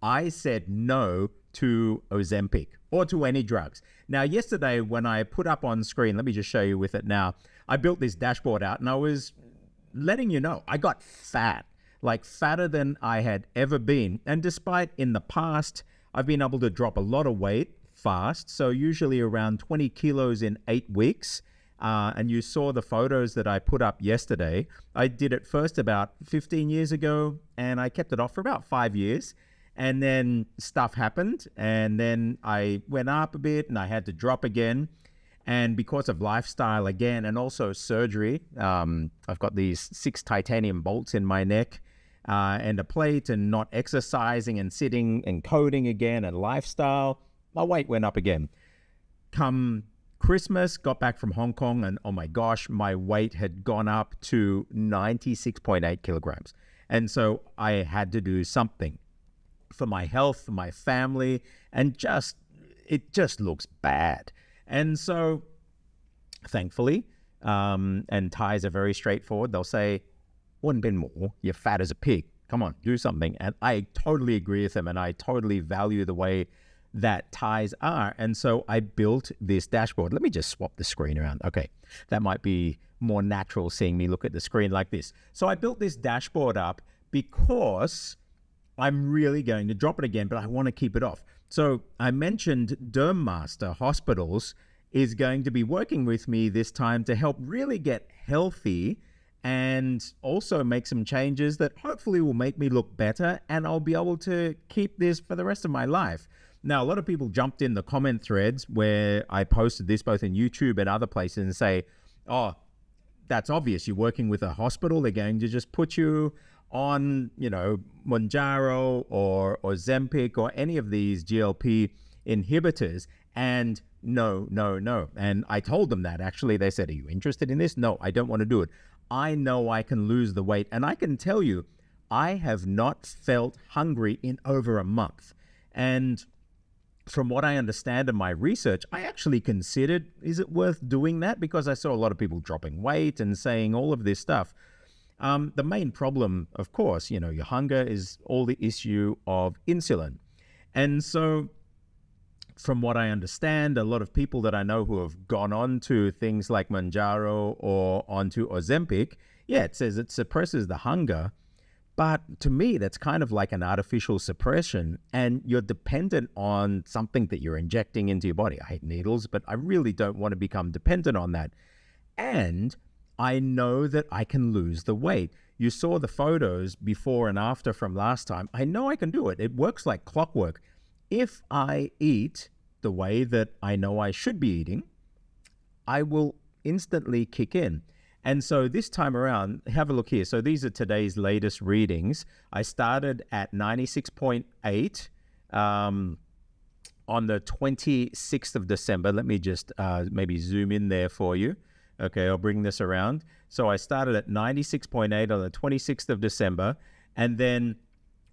I said no to Ozempic or to any drugs. Now, yesterday when I put up on screen, let me just show you with it now, I built this dashboard out and I was letting you know I got fat, like fatter than I had ever been. And despite in the past, I've been able to drop a lot of weight fast. So usually around 20 kilos in 8 weeks. And you saw the photos that I put up yesterday. I did it first about 15 years ago and I kept it off for about 5 years. And then stuff happened and then I went up a bit and I had to drop again. And because of lifestyle again, and also surgery, I've got these 6 titanium bolts in my neck and a plate, and not exercising and sitting and coding again and lifestyle, my weight went up again. Come Christmas, got back from Hong Kong and oh my gosh, my weight had gone up to 96.8 kilograms. And so I had to do something for my health, for my family, and it just looks bad. And so thankfully, and Thais are very straightforward, they'll say, wouldn't been more, you're fat as a pig, come on, do something. And I totally agree with them and I totally value the way that Thais are. And so I built this dashboard. Let me just swap the screen around. Okay, that might be more natural seeing me look at the screen like this. So I built this dashboard up because I'm really going to drop it again, but I want to keep it off. So I mentioned Dermaster Hospitals is going to be working with me this time to help really get healthy and also make some changes that hopefully will make me look better, and I'll be able to keep this for the rest of my life. Now, a lot of people jumped in the comment threads where I posted this both in YouTube and other places and say, oh, that's obvious. You're working with a hospital. They're going to just put you on, Mounjaro or Ozempic or any of these GLP inhibitors. And no. And I told them that actually. They said, are you interested in this? No, I don't want to do it. I know I can lose the weight. And I can tell you, I have not felt hungry in over a month. And from what I understand in my research, I actually considered, is it worth doing that? Because I saw a lot of people dropping weight and saying all of this stuff. The main problem, of course, your hunger is all the issue of insulin. And so from what I understand, a lot of people that I know who have gone on to things like Mounjaro or onto Ozempic, it says it suppresses the hunger. But to me, that's kind of like an artificial suppression, and you're dependent on something that you're injecting into your body. I hate needles, but I really don't want to become dependent on that. And I know that I can lose the weight. You saw the photos before and after from last time. I know I can do it. It works like clockwork. If I eat the way that I know I should be eating, I will instantly kick in. And so this time around, have a look here. So these are today's latest readings. I started at 96.8 on the 26th of December. Let me just maybe zoom in there for you. Okay, I'll bring this around. So I started at 96.8 on the 26th of December. And then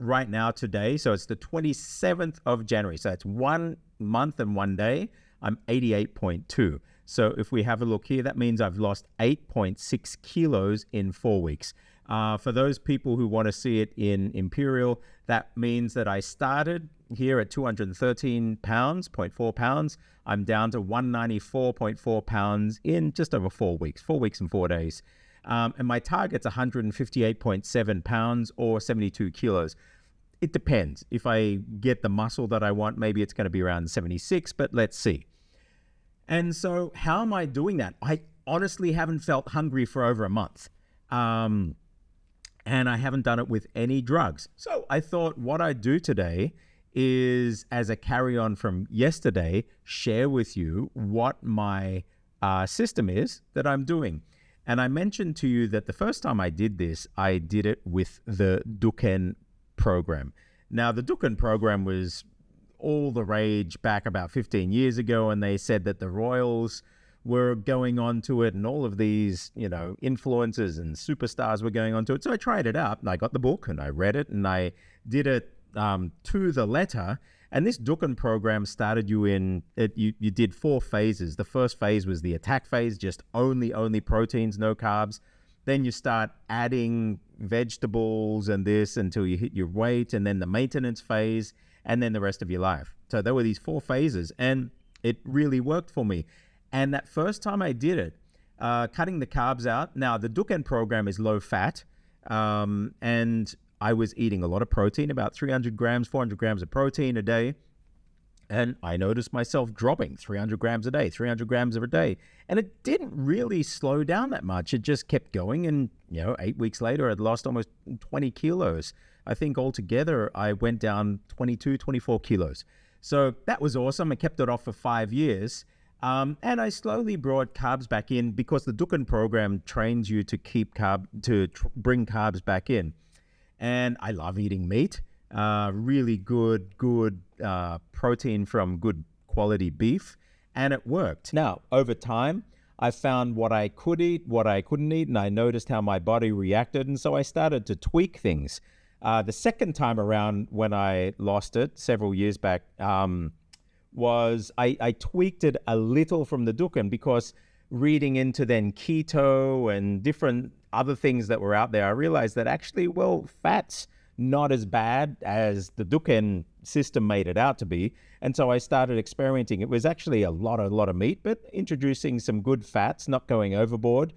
right now today, so it's the 27th of January. So that's 1 month and 1 day. I'm 88.2. So if we have a look here, that means I've lost 8.6 kilos in 4 weeks. For those people who want to see it in imperial, that means that I started here at 213 pounds, 0.4 pounds. I'm down to 194.4 pounds in just over 4 weeks, 4 weeks and 4 days. And my target's 158.7 pounds or 72 kilos. It depends. If I get the muscle that I want, maybe it's going to be around 76, but let's see. And so how am I doing that? I honestly haven't felt hungry for over a month. And I haven't done it with any drugs. So I thought what I'd do today is, as a carry-on from yesterday, share with you what my system is that I'm doing. And I mentioned to you that the first time I did this, I did it with the Dukken program. Now, the Dukken program was all the rage back about 15 years ago, and they said that the royals were going on to it and all of these, influencers and superstars were going on to it. So I tried it out and I got the book and I read it and I did it to the letter. And this Dukken program started you in, you did 4 phases. The first phase was the attack phase, just only proteins, no carbs. Then you start adding vegetables and this until you hit your weight, and then the maintenance phase, and then the rest of your life. So there were these 4 phases, and it really worked for me. And that first time I did it, cutting the carbs out. Now, the Duken program is low fat, and I was eating a lot of protein, about 300 grams, 400 grams of protein a day. And I noticed myself dropping 300 grams a day, 300 grams a day. And it didn't really slow down that much. It just kept going. And, 8 weeks later, I'd lost almost 20 kilos. I think altogether, I went down 22, 24 kilos. So that was awesome. I kept it off for 5 years. And I slowly brought carbs back in because the Duken program trains you to bring carbs back in. And I love eating meat. Really good protein from good quality beef, and it worked. Now, over time, I found what I could eat, what I couldn't eat, and I noticed how my body reacted, and so I started to tweak things. The second time around when I lost it several years back was I tweaked it a little from the Duken, because reading into then keto and different other things that were out there, I realized that actually, fat's not as bad as the Duken system made it out to be. And so I started experimenting. It was actually a lot of meat, but introducing some good fats, not going overboard.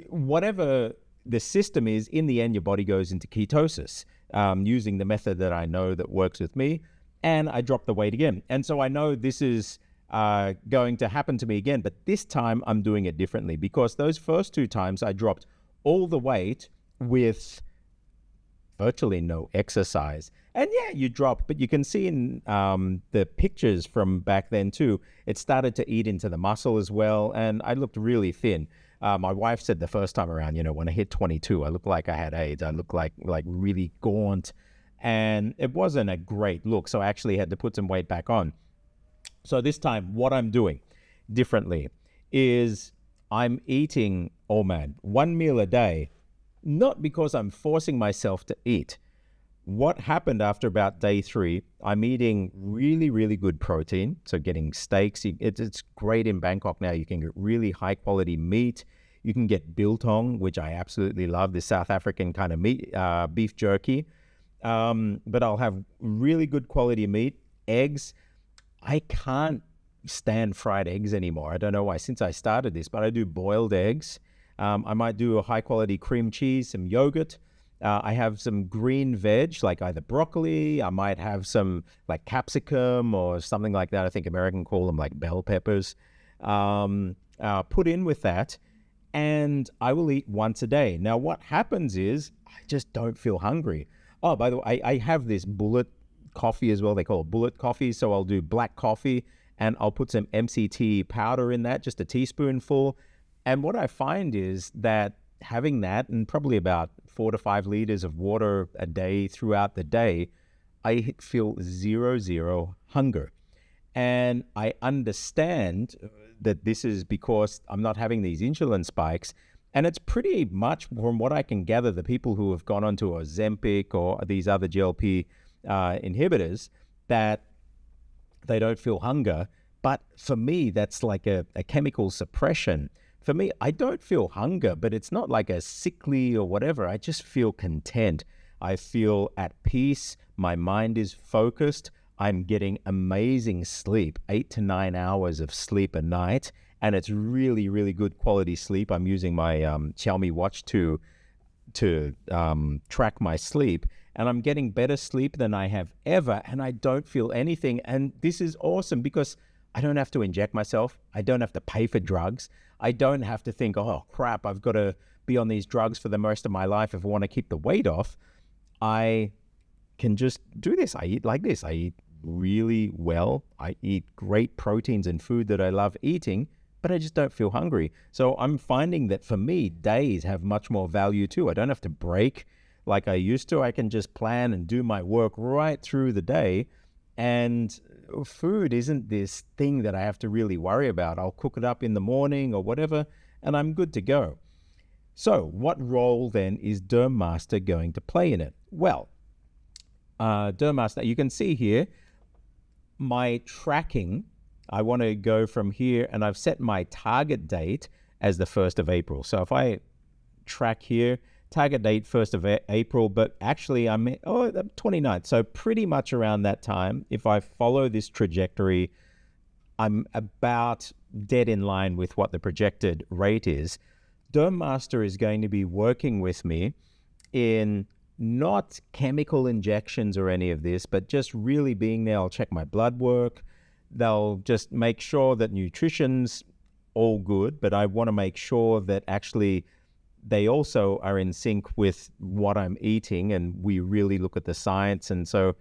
Whatever the system is, in the end, your body goes into ketosis, using the method that I know that works with me. And I dropped the weight again. And so I know this is going to happen to me again, but this time I'm doing it differently, because those first 2 times I dropped all the weight with virtually no exercise. And yeah, you drop, but you can see in the pictures from back then too, it started to eat into the muscle as well, and I looked really thin. My wife said the first time around, when I hit 22, I looked like I had AIDS. I looked like really gaunt, and it wasn't a great look, so I actually had to put some weight back on. So this time, what I'm doing differently is I'm eating, 1 meal a day, not because I'm forcing myself to eat. What happened after about day 3, I'm eating really, really good protein. So getting steaks, it's great in Bangkok now. You can get really high quality meat. You can get biltong, which I absolutely love, the South African kind of meat, beef jerky. But I'll have really good quality meat, eggs. I can't stand fried eggs anymore. I don't know why, since I started this, but I do boiled eggs. I might do a high quality cream cheese, some yogurt. I have some green veg, like either broccoli. I might have some like capsicum or something like that. I think American call them like bell peppers. Put in with that, and I will eat once a day. Now, what happens is I just don't feel hungry. Oh, by the way, I have this bullet coffee as well. They call it bullet coffee. So I'll do black coffee, and I'll put some MCT powder in that, just a teaspoonful. And what I find is that having that, and probably about 4 to 5 liters of water a day throughout the day, I feel zero hunger. And I understand that this is because I'm not having these insulin spikes. And it's pretty much, from what I can gather, the people who have gone onto Ozempic or these other GLP inhibitors, that they don't feel hunger. But for me, that's like a chemical suppression. For me, I don't feel hunger, but it's not like a sickly or whatever. I just feel content. I feel at peace. My mind is focused. I'm getting amazing sleep, 8 to 9 hours of sleep a night. And it's really, really good quality sleep. I'm using my Xiaomi watch to track my sleep. And I'm getting better sleep than I have ever. And I don't feel anything. And this is awesome because I don't have to inject myself. I don't have to pay for drugs. I don't have to think, oh, crap, I've got to be on these drugs for the rest of my life if I want to keep the weight off. I can just do this. I eat like this. I eat really well. I eat great proteins and food that I love eating, but I just don't feel hungry. So I'm finding that for me, days have much more value too. I don't have to break like I used to. I can just plan and do my work right through the day. And food isn't this thing that I have to really worry about. I'll cook it up in the morning or whatever, and I'm good to go. So what role then is Dermaster going to play in it? Well, Dermaster, you can see here, my tracking, I want to go from here, and I've set my target date as the 1st of April. So if I track here, target date 1st of April, but actually I'm the 29th. So pretty much around that time, if I follow this trajectory, I'm about dead in line with what the projected rate is. Dermaster is going to be working with me in not chemical injections or any of this, but just really being there. I'll check my blood work. They'll just make sure that nutrition's all good, but I want to make sure that actually they also are in sync with what I'm eating, and we really look at the science. And so,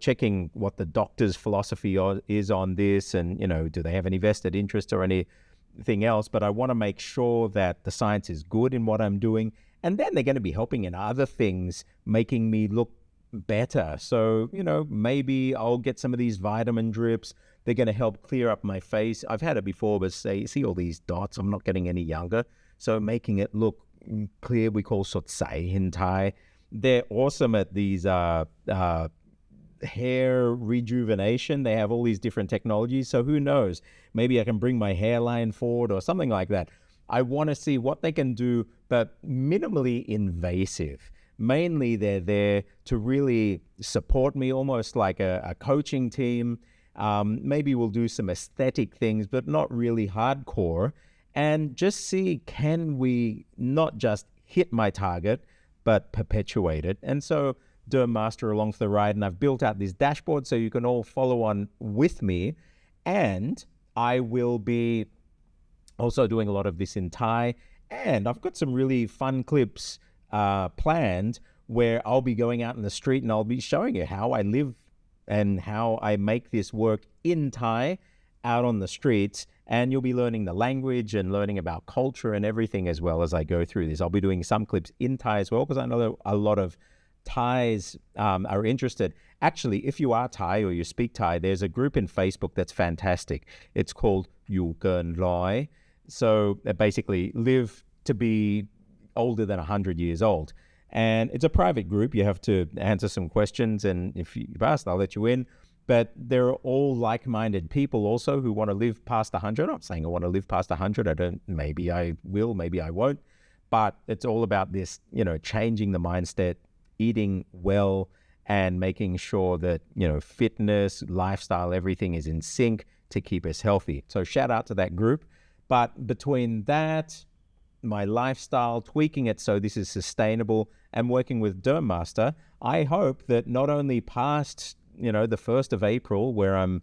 checking what the doctor's philosophy is on this, and, do they have any vested interest or anything else? But I want to make sure that the science is good in what I'm doing. And then they're going to be helping in other things, making me look better. So, maybe I'll get some of these vitamin drips. They're going to help clear up my face. I've had it before, but see all these dots? I'm not getting any younger. So making it look clear, we call sotsai in Thai. They're awesome at these hair rejuvenation. They have all these different technologies. So who knows? Maybe I can bring my hairline forward or something like that. I want to see what they can do, but minimally invasive. Mainly they're there to really support me, almost like a coaching team. Maybe we'll do some aesthetic things, but not really hardcore. And just see, can we not just hit my target, but perpetuate it? And so Dermaster along for the ride, and I've built out this dashboard so you can all follow on with me. And I will be also doing a lot of this in Thai. And I've got some really fun clips planned where I'll be going out in the street and I'll be showing you how I live and how I make this work in Thai out on the streets. And you'll be learning the language and learning about culture and everything as well as I go through this. I'll be doing some clips in Thai as well, because I know a lot of Thais are interested. Actually, if you are Thai or you speak Thai, there's a group in Facebook that's fantastic. It's called Yu Ken Roi. So basically live to be older than 100 years old. And it's a private group. You have to answer some questions, and if you pass, I'll let you in. But they're all like-minded people also who want to live past 100. I'm not saying I want to live past 100. Maybe I will, maybe I won't. But it's all about this, changing the mindset, eating well, and making sure that, fitness, lifestyle, everything is in sync to keep us healthy. So shout out to that group. But between that, my lifestyle, tweaking it so this is sustainable, and working with Dermaster, I hope that not only past, the 1st of April, where I'm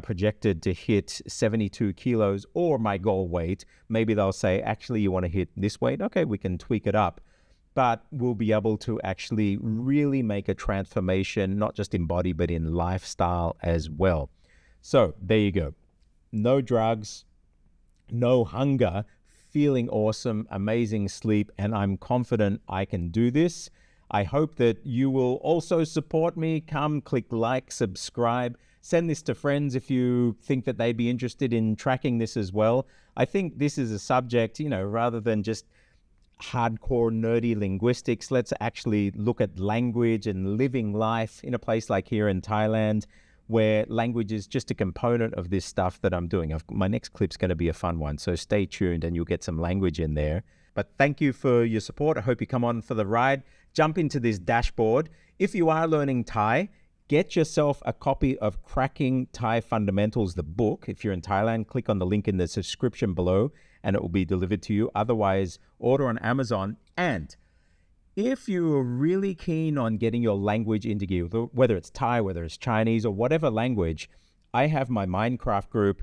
projected to hit 72 kilos or my goal weight, maybe they'll say, actually, you want to hit this weight? Okay, we can tweak it up. But we'll be able to actually really make a transformation, not just in body, but in lifestyle as well. So there you go. No drugs, no hunger, feeling awesome, amazing sleep, and I'm confident I can do this. I hope that you will also support me. Come, click like, subscribe, send this to friends if you think that they'd be interested in tracking this as well. I think this is a subject, rather than just hardcore nerdy linguistics, let's actually look at language and living life in a place like here in Thailand, where language is just a component of this stuff that I'm doing. My next clip's going to be a fun one, so stay tuned and you'll get some language in there. But thank you for your support. I hope you come on for the ride. Jump into this dashboard. If you are learning Thai, get yourself a copy of Cracking Thai Fundamentals, the book. If you're in Thailand, click on the link in the description below and it will be delivered to you. Otherwise, order on Amazon. And if you're really keen on getting your language into gear, whether it's Thai, whether it's Chinese, or whatever language, I have my Minecraft group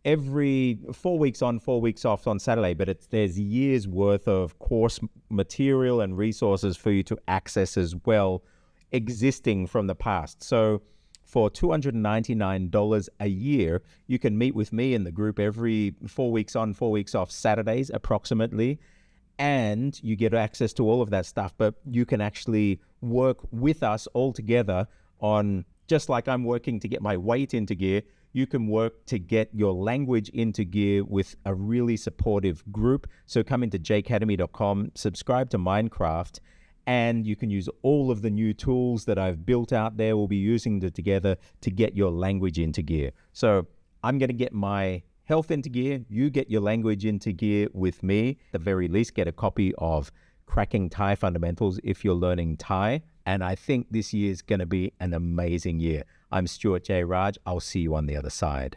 every 4 weeks on, 4 weeks off on Saturday, but there's years worth of course material and resources for you to access as well, existing from the past. So for $299 a year, you can meet with me in the group every 4 weeks on, 4 weeks off Saturdays approximately. And you get access to all of that stuff, but you can actually work with us all together on, just like I'm working to get my weight into gear, you can work to get your language into gear with a really supportive group. So come into jacademy.com, subscribe to Minecraft, and you can use all of the new tools that I've built out there. We'll be using them together to get your language into gear. So I'm going to get my health into gear. You get your language into gear with me. At the very least, get a copy of cracking Thai fundamentals if you're learning Thai. And I think this year is going to be an amazing year. I'm Stuart J. Raj. I'll see you on the other side.